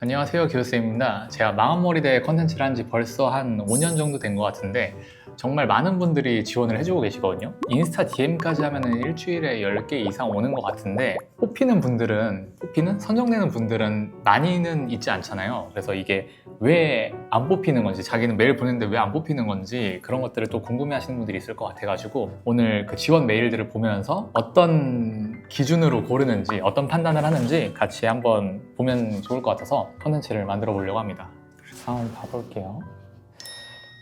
안녕하세요, 교수입니다. 제가 망한머리대 컨텐츠를 한 지 벌써 한 5년 정도 된 것 같은데 정말 많은 분들이 지원을 해주고 계시거든요. 인스타 DM까지 하면 일주일에 10개 이상 오는 것 같은데 선정되는 분들은 많이는 있지 않잖아요. 그래서 이게 왜 안 뽑히는 건지, 자기는 메일 보냈는데 왜 안 뽑히는 건지 그런 것들을 또 궁금해 하시는 분들이 있을 것 같아가지고 오늘 그 지원 메일들을 보면서 어떤 기준으로 고르는지, 어떤 판단을 하는지 같이 한번 보면 좋을 것 같아서 컨텐츠를 만들어 보려고 합니다. 그래서 한번 봐볼게요.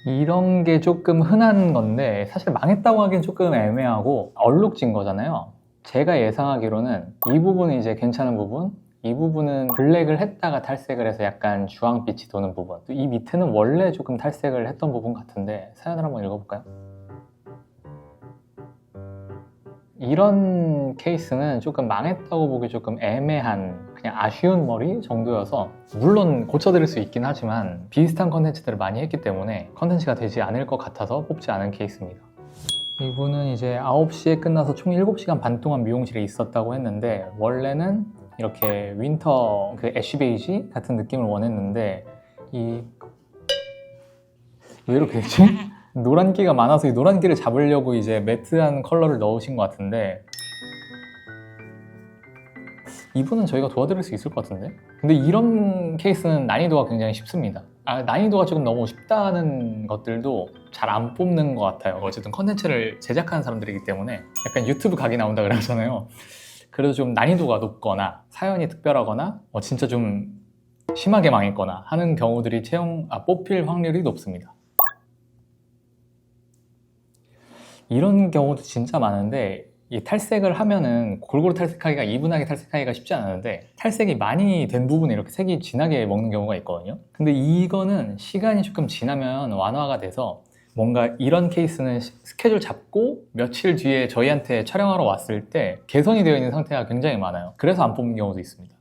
이런 게 조금 흔한 건데 사실 망했다고 하기엔 조금 애매하고 얼룩진 거잖아요. 제가 예상하기로는 이 부분이 이제 괜찮은 부분, 이 부분은 블랙을 했다가 탈색을 해서 약간 주황빛이 도는 부분, 또 이 밑에는 원래 조금 탈색을 했던 부분 같은데 사연을 한번 읽어볼까요? 이런 케이스는 조금 망했다고 보기 조금 애매한, 그냥 아쉬운 머리 정도여서 물론 고쳐드릴 수 있긴 하지만 비슷한 컨텐츠들을 많이 했기 때문에 컨텐츠가 되지 않을 것 같아서 뽑지 않은 케이스입니다. 이분은 이제 9시에 끝나서 총 7시간 반 동안 미용실에 있었다고 했는데 원래는 이렇게 윈터 그 애쉬 베이지 같은 느낌을 원했는데 왜 이렇게 되지? 노란기가 많아서 이 노란기를 잡으려고 이제 매트한 컬러를 넣으신 것 같은데 이분은 저희가 도와드릴 수 있을 것 같은데? 근데 이런 케이스는 난이도가 굉장히 쉽습니다. 난이도가 조금 너무 쉽다는 것들도 잘 안 뽑는 것 같아요. 어쨌든 컨텐츠를 제작하는 사람들이기 때문에 약간 유튜브 각이 나온다 그러잖아요. 그래도 좀 난이도가 높거나 사연이 특별하거나 진짜 좀 심하게 망했거나 하는 경우들이 뽑힐 확률이 높습니다. 이런 경우도 진짜 많은데 이 탈색을 하면은 골고루 탈색하기가, 이분하게 탈색하기가 쉽지 않은데 탈색이 많이 된 부분에 이렇게 색이 진하게 먹는 경우가 있거든요. 근데 이거는 시간이 조금 지나면 완화가 돼서 뭔가 이런 케이스는 스케줄 잡고 며칠 뒤에 저희한테 촬영하러 왔을 때 개선이 되어 있는 상태가 굉장히 많아요. 그래서 안 뽑는 경우도 있습니다.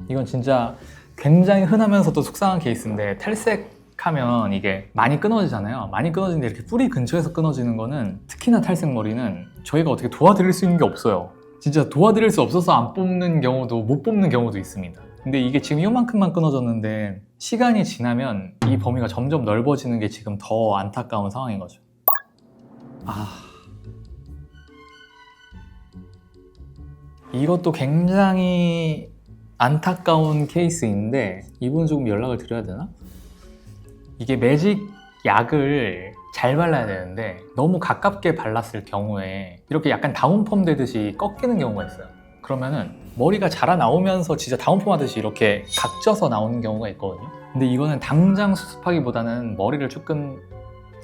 이건 진짜 굉장히 흔하면서도 속상한 케이스인데 탈색하면 이게 많이 끊어지잖아요. 많이 끊어지는데 이렇게 뿌리 근처에서 끊어지는 거는, 특히나 탈색 머리는 저희가 어떻게 도와드릴 수 있는 게 없어요. 진짜 도와드릴 수 없어서 안 뽑는 경우도, 못 뽑는 경우도 있습니다. 근데 이게 지금 이만큼만 끊어졌는데 시간이 지나면 이 범위가 점점 넓어지는 게 지금 더 안타까운 상황인 거죠. 이것도 굉장히 안타까운 케이스인데 이분은 조금 연락을 드려야 되나? 이게 매직 약을 잘 발라야 되는데 너무 가깝게 발랐을 경우에 이렇게 약간 다운펌 되듯이 꺾이는 경우가 있어요. 그러면은 머리가 자라 나오면서 진짜 다운펌 하듯이 이렇게 각져서 나오는 경우가 있거든요. 근데 이거는 당장 수습하기보다는 머리를 조금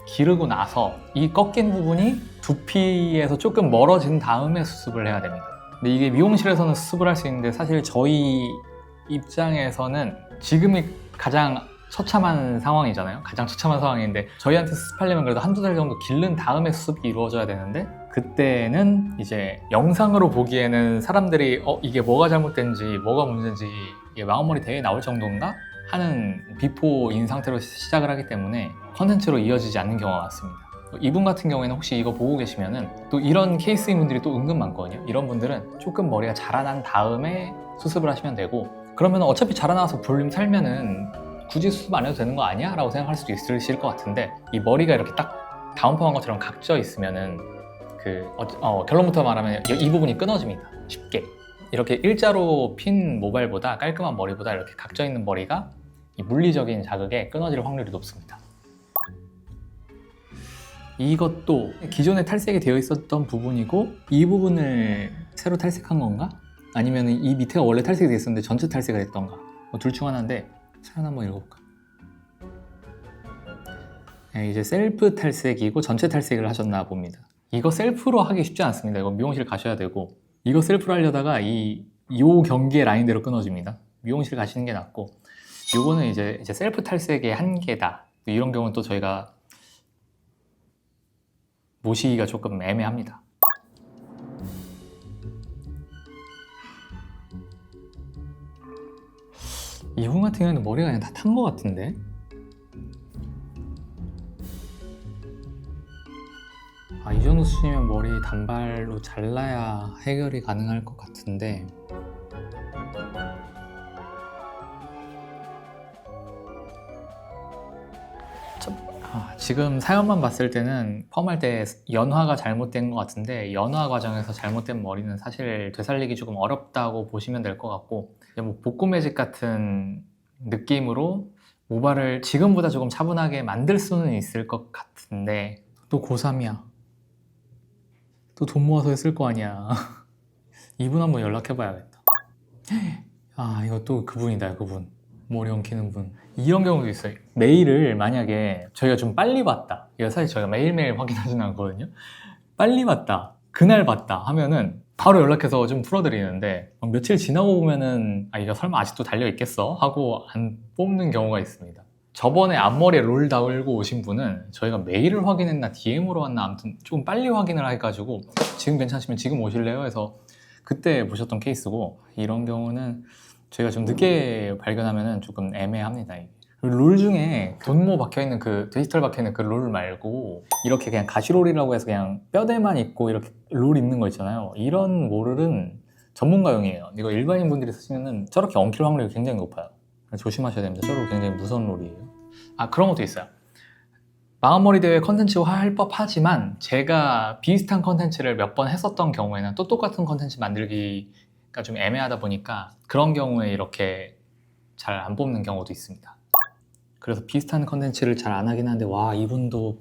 기르고 나서 이 꺾인 부분이 두피에서 조금 멀어진 다음에 수습을 해야 됩니다. 근데 이게 미용실에서는 수습을 할 수 있는데 사실 저희 입장에서는 지금이 가장 처참한 상황이잖아요. 가장 처참한 상황인데 저희한테 수습하려면 그래도 한두 달 정도 기른 다음에 수습이 이루어져야 되는데 그때는 이제 영상으로 보기에는 사람들이 이게 뭐가 잘못된지 뭐가 문제인지, 이게 망원머리 대회에 나올 정도인가? 하는 비포인 상태로 시작을 하기 때문에 컨텐츠로 이어지지 않는 경우가 많습니다. 이분 같은 경우에는 혹시 이거 보고 계시면은 또 이런 케이스인 분들이 또 은근 많거든요. 이런 분들은 조금 머리가 자라난 다음에 수습을 하시면 되고, 그러면 어차피 자라나서 볼륨 살면은 굳이 수습 안 해도 되는 거 아니야? 라고 생각할 수도 있으실 것 같은데 이 머리가 이렇게 딱 다운펌한 것처럼 각져 있으면은 결론부터 말하면 이 부분이 끊어집니다. 쉽게. 이렇게 일자로 핀 모발보다, 깔끔한 머리보다 이렇게 각져 있는 머리가 이 물리적인 자극에 끊어질 확률이 높습니다. 이것도 기존에 탈색이 되어 있었던 부분이고 이 부분을 새로 탈색한 건가? 아니면 이 밑에가 원래 탈색이 되어 있었는데 전체 탈색을 했던가? 둘 중 하나인데 사연 한번 읽어볼까? 이제 셀프 탈색이고 전체 탈색을 하셨나 봅니다. 이거 셀프로 하기 쉽지 않습니다. 이거 미용실 가셔야 되고, 이거 셀프로 하려다가 요 경계의 라인대로 끊어집니다. 미용실 가시는 게 낫고, 요거는 이제 셀프 탈색의 한계다. 이런 경우는 또 저희가 모시기가 조금 애매합니다. 이분 같은 경우는 머리가 그냥 다 탄 것 같은데? 이 정도 정도 수준이면 머리 단발로 잘라야 해결이 가능할 것 같은데 지금 사연만 봤을 때는 펌할 때 연화가 잘못된 것 같은데 연화 과정에서 잘못된 머리는 사실 되살리기 조금 어렵다고 보시면 될 것 같고 뭐 복구 매직 같은 느낌으로 모발을 지금보다 조금 차분하게 만들 수는 있을 것 같은데 또 고3이야. 또 돈 모아서 했을 거 아니야. 이분 한번 연락해봐야겠다. 이거 또 그분이다, 그분. 머리 엉키는 분. 이런 경우도 있어요. 메일을 만약에 저희가 좀 빨리 봤다. 이거 사실 저희가 매일매일 확인하지는 않거든요. 빨리 봤다. 그날 봤다 하면은 바로 연락해서 좀 풀어드리는데 며칠 지나고 보면은 이거 설마 아직도 달려있겠어? 하고 안 뽑는 경우가 있습니다. 저번에 앞머리에 롤 달고 오신 분은 저희가 메일을 확인했나 DM으로 왔나 아무튼 조금 빨리 확인을 해가지고 지금 괜찮으시면 지금 오실래요? 해서 그때 보셨던 케이스고 이런 경우는 저희가 좀 늦게 발견하면 조금 애매합니다. 롤 중에 돈모 박혀있는 그 디지털 박혀있는 그 롤 말고 이렇게 그냥 가시롤이라고 해서 그냥 뼈대만 있고 이렇게 롤 있는 거 있잖아요. 이런 롤은 전문가용이에요. 이거 일반인 분들이 쓰시면 저렇게 엉킬 확률이 굉장히 높아요. 조심하셔야 됩니다. 저로 굉장히 무서운 롤이에요. 그런 것도 있어요. 망한머리 대회 컨텐츠 할 법하지만 제가 비슷한 컨텐츠를 몇 번 했었던 경우에는 또 똑같은 컨텐츠 만들기가 좀 애매하다 보니까 그런 경우에 이렇게 잘 안 뽑는 경우도 있습니다. 그래서 비슷한 컨텐츠를 잘 안 하긴 하는데 이분도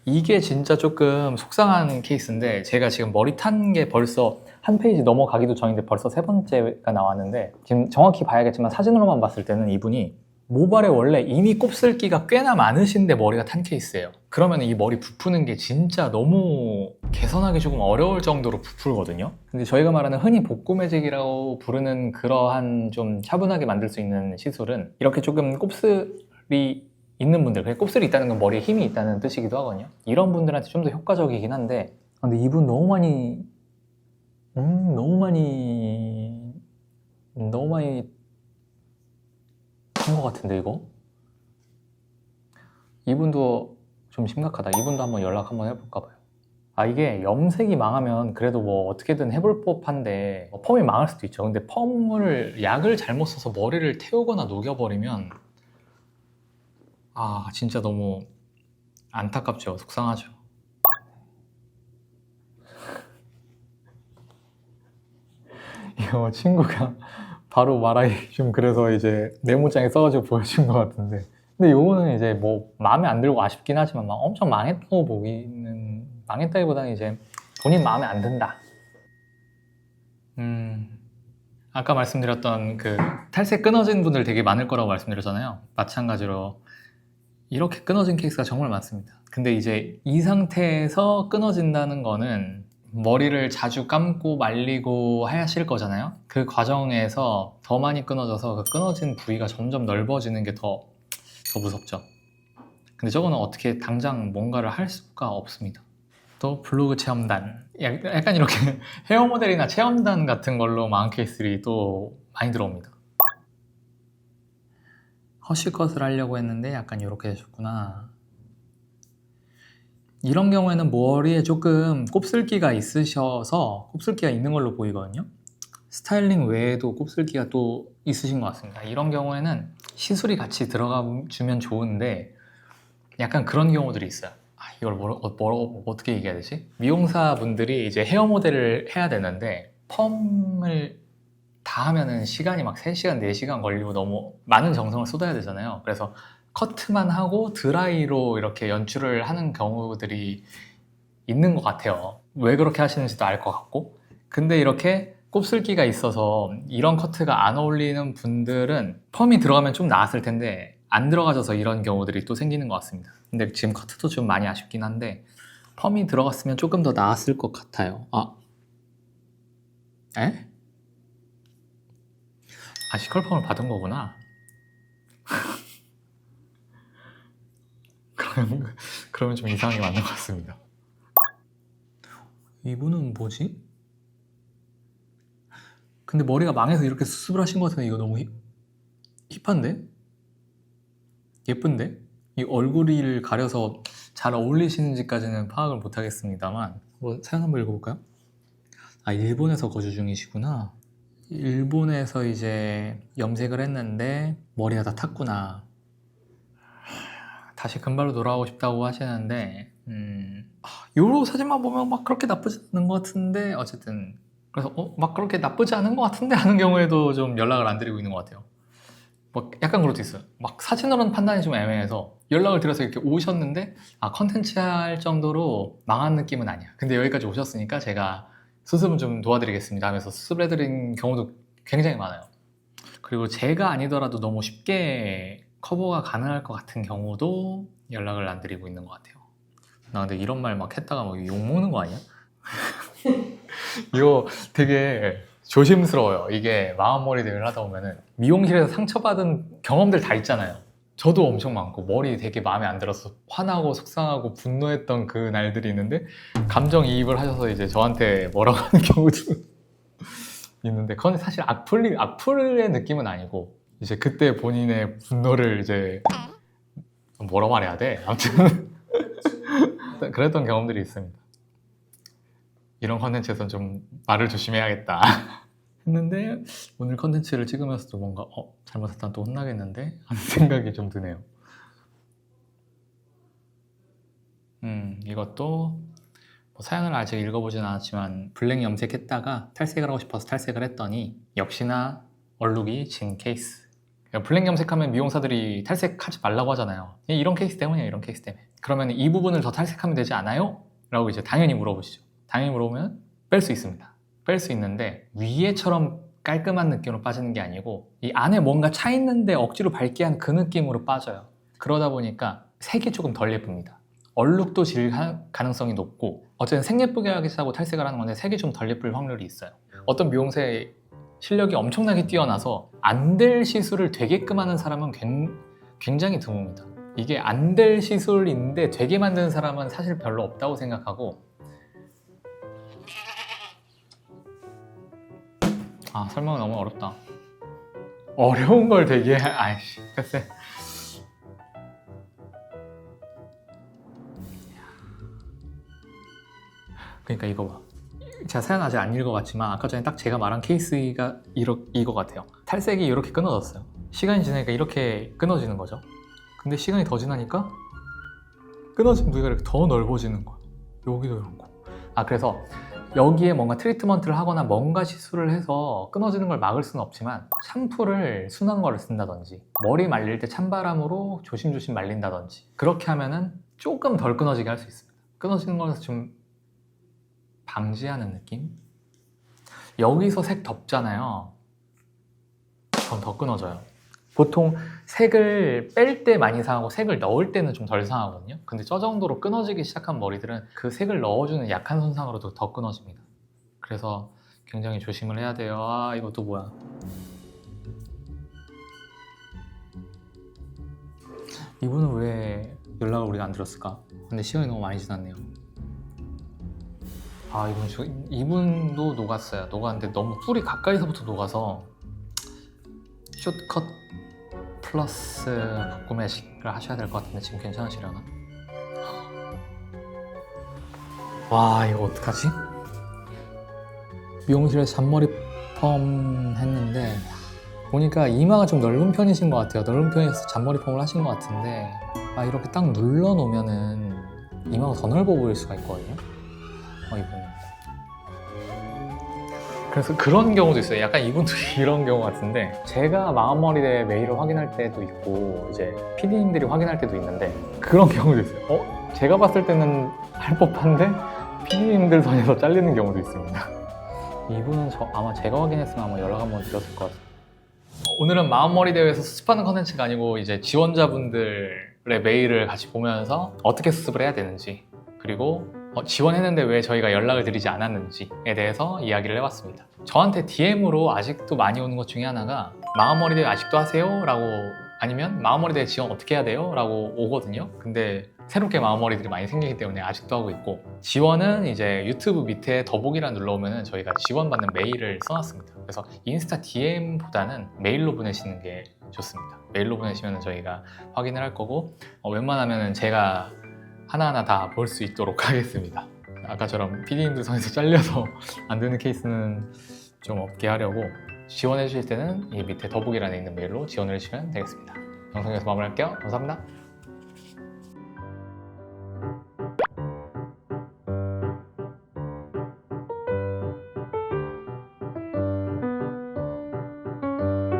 이게 진짜 조금 속상한 케이스인데 제가 지금 머리 탄 게 벌써 한 페이지 넘어가기도 전인데 벌써 3번째가 나왔는데 지금 정확히 봐야겠지만 사진으로만 봤을 때는 이분이 모발에 원래 이미 곱슬기가 꽤나 많으신데 머리가 탄 케이스예요. 그러면 이 머리 부푸는 게 진짜 너무 개선하기 조금 어려울 정도로 부풀거든요. 근데 저희가 말하는 흔히 복구 매직이라고 부르는 그러한 좀 차분하게 만들 수 있는 시술은 이렇게 조금 곱슬이 있는 분들, 곱슬이 있다는 건 머리에 힘이 있다는 뜻이기도 하거든요. 이런 분들한테 좀 더 효과적이긴 한데 근데 이분 너무 많이 한 것 같은데 이거? 이분도 좀 심각하다. 이분도 한번 연락 한번 해볼까 봐요. 이게 염색이 망하면 그래도 뭐 어떻게든 해볼 법한데 펌이 망할 수도 있죠. 근데 펌을 약을 잘못 써서 머리를 태우거나 녹여버리면 진짜 너무 안타깝죠. 속상하죠. 이거 친구가 바로 말하기 좀 그래서 이제 메모장에 써가지고 보여준 것 같은데 근데 요거는 이제 뭐 마음에 안 들고 아쉽긴 하지만 막 엄청 망했다고 보기는 망했다기보다는 이제 본인 마음에 안 든다. 아까 말씀드렸던 그 탈색 끊어진 분들 되게 많을 거라고 말씀드렸잖아요. 마찬가지로 이렇게 끊어진 케이스가 정말 많습니다. 근데 이제 이 상태에서 끊어진다는 거는 머리를 자주 감고 말리고 하실 거잖아요. 그 과정에서 더 많이 끊어져서 그 끊어진 부위가 점점 넓어지는 게 더 무섭죠. 근데 저거는 어떻게 당장 뭔가를 할 수가 없습니다. 또 블로그 체험단 약간 이렇게 헤어 모델이나 체험단 같은 걸로 망한 케이스들이 또 많이 들어옵니다. 허쉬컷을 하려고 했는데 약간 이렇게 되셨구나. 이런 경우에는 머리에 조금 곱슬기가 있으셔서 곱슬기가 있는 걸로 보이거든요. 스타일링 외에도 곱슬기가 또 있으신 것 같습니다. 이런 경우에는 시술이 같이 들어가 주면 좋은데 약간 그런 경우들이 있어요. 이걸 어떻게 얘기해야 되지? 미용사 분들이 이제 헤어 모델을 해야 되는데 펌을 다 하면은 시간이 막 3시간, 4시간 걸리고 너무 많은 정성을 쏟아야 되잖아요. 그래서 커트만 하고 드라이로 이렇게 연출을 하는 경우들이 있는 것 같아요. 왜 그렇게 하시는지도 알 것 같고. 근데 이렇게 곱슬기가 있어서 이런 커트가 안 어울리는 분들은 펌이 들어가면 좀 나았을 텐데 안 들어가져서 이런 경우들이 또 생기는 것 같습니다. 근데 지금 커트도 좀 많이 아쉽긴 한데 펌이 들어갔으면 조금 더 나았을 것 같아요. 에? 시컬펌을 받은 거구나. 그러면 좀 이상하게 맞는 것 같습니다. 이분은 뭐지? 근데 머리가 망해서 이렇게 수습을 하신 것 같은데 이거 너무 힙한데? 예쁜데? 이 얼굴을 가려서 잘 어울리시는지까지는 파악을 못하겠습니다만 뭐 사연 한번 읽어볼까요? 아, 일본에서 거주 중이시구나. 일본에서 이제 염색을 했는데 머리가 다 탔구나. 다시 금발로 돌아오고 싶다고 하시는데 요로 사진만 보면 막 그렇게 나쁘지 않은 것 같은데 어쨌든 그래서 막 그렇게 나쁘지 않은 것 같은데 하는 경우에도 좀 연락을 안 드리고 있는 것 같아요. 막 약간 그럴 때 있어요. 막 사진으로는 판단이 좀 애매해서 연락을 드려서 이렇게 오셨는데 컨텐츠 할 정도로 망한 느낌은 아니야. 근데 여기까지 오셨으니까 제가 수습은 좀 도와드리겠습니다 하면서 수습해드린 경우도 굉장히 많아요. 그리고 제가 아니더라도 너무 쉽게 커버가 가능할 것 같은 경우도 연락을 안 드리고 있는 것 같아요. 나 근데 이런 말 막 했다가 막 욕먹는 거 아니야? 이거 되게 조심스러워요. 이게 마음머리 대회를 하다 보면은 미용실에서 상처받은 경험들 다 있잖아요. 저도 엄청 많고 머리 되게 마음에 안 들어서 화나고 속상하고 분노했던 그 날들이 있는데 감정이입을 하셔서 이제 저한테 뭐라고 하는 경우도 있는데 그건 사실 악플의 느낌은 아니고 이제 그때 본인의 분노를 이제 뭐라고 말해야 돼? 아무튼 그랬던 경험들이 있습니다. 이런 컨텐츠에선 좀 말을 조심해야겠다 했는데 오늘 컨텐츠를 찍으면서도 뭔가 잘못했다 또 혼나겠는데 하는 생각이 좀 드네요. 이것도 뭐 사연을 아직 읽어보진 않았지만 블랙 염색했다가 탈색을 하고 싶어서 탈색을 했더니 역시나 얼룩이 진 케이스. 그러니까 블랙 염색하면 미용사들이 탈색하지 말라고 하잖아요. 이런 케이스 때문이야, 이런 케이스 때문에. 그러면 이 부분을 더 탈색하면 되지 않아요? 라고 이제 당연히 물어보시죠. 당연히 물어보면 뺄 수 있습니다. 뺄 수 있는데 위에처럼 깔끔한 느낌으로 빠지는 게 아니고 이 안에 뭔가 차 있는데 억지로 밝게 한 그 느낌으로 빠져요. 그러다 보니까 색이 조금 덜 예쁩니다. 얼룩도 질 가능성이 높고 어쨌든 색 예쁘게 하겠다고 탈색을 하는 건데 색이 좀 덜 예쁠 확률이 있어요. 어떤 미용사 실력이 엄청나게 뛰어나서 안 될 시술을 되게끔 하는 사람은 굉장히 드뭅니다. 이게 안 될 시술인데 되게 만드는 사람은 사실 별로 없다고 생각하고 설명이 너무 어렵다. 어려운 걸 되게 아이씨 글쎄. 그러니까 이거 봐. 제가 사연 아직 안 읽어봤지만 아까 전에 딱 제가 말한 케이스가 이거 같아요. 탈색이 이렇게 끊어졌어요. 시간이 지나니까 이렇게 끊어지는 거죠. 근데 시간이 더 지나니까 끊어진 부위가 이렇게 더 넓어지는 거예요. 여기도 이런 거. 그래서 여기에 뭔가 트리트먼트를 하거나 뭔가 시술을 해서 끊어지는 걸 막을 수는 없지만 샴푸를 순한 거를 쓴다든지 머리 말릴 때 찬바람으로 조심조심 말린다든지 그렇게 하면은 조금 덜 끊어지게 할 수 있습니다. 끊어지는 거에서 좀 방지하는 느낌? 여기서 색 덮잖아요. 그럼 더 끊어져요. 보통 색을 뺄 때 많이 상하고 색을 넣을 때는 좀 덜 상하거든요. 근데 저 정도로 끊어지기 시작한 머리들은 그 색을 넣어주는 약한 손상으로도 더 끊어집니다. 그래서 굉장히 조심을 해야 돼요. 이것도 뭐야. 이분은 왜 연락을 우리가 안 드렸을까? 근데 시간이 너무 많이 지났네요. 이분도 녹았어요. 녹았는데 너무 뿔이 가까이서부터 녹아서 숏컷 플러스 복구 매직을 하셔야 될 것 같은데 지금 괜찮으시려나? 와, 이거 어떡하지? 미용실에서 잔머리 펌 했는데 보니까 이마가 좀 넓은 편이신 것 같아요. 넓은 편에서 잔머리 펌을 하신 것 같은데 이렇게 딱 눌러 놓으면은 이마가 더 넓어 보일 수가 있거든요. 이분. 그래서 그런 경우도 있어요. 약간 이분도 이런 경우 같은데 제가 마음머리대 메일을 확인할 때도 있고 이제 PD님들이 확인할 때도 있는데 그런 경우도 있어요. 제가 봤을 때는 할 법한데 PD님들 선에서 잘리는 경우도 있습니다. 이분은 아마 제가 확인했으면 아마 연락 한번 드렸을 것 같아요. 오늘은 마음머리 대회에서 수습하는 컨텐츠가 아니고 이제 지원자분들의 메일을 같이 보면서 어떻게 수습을 해야 되는지 그리고 지원했는데 왜 저희가 연락을 드리지 않았는지에 대해서 이야기를 해봤습니다. 저한테 DM으로 아직도 많이 오는 것 중에 하나가 마음머리 대회 아직도 하세요? 라고 아니면 마음머리 대회 지원 어떻게 해야 돼요? 라고 오거든요. 근데 새롭게 마음머리들이 많이 생기기 때문에 아직도 하고 있고 지원은 이제 유튜브 밑에 더보기란 눌러오면 저희가 지원받는 메일을 써놨습니다. 그래서 인스타 DM보다는 메일로 보내시는 게 좋습니다. 메일로 보내시면 저희가 확인을 할 거고 웬만하면 제가 하나하나 다 볼 수 있도록 하겠습니다. 아까처럼 PD님들 손에서 잘려서 안 되는 케이스는 좀 없게 하려고 지원해 주실 때는 이 밑에 더보기란에 있는 메일로 지원을 해주시면 되겠습니다. 영상 여기서 마무리할게요. 감사합니다.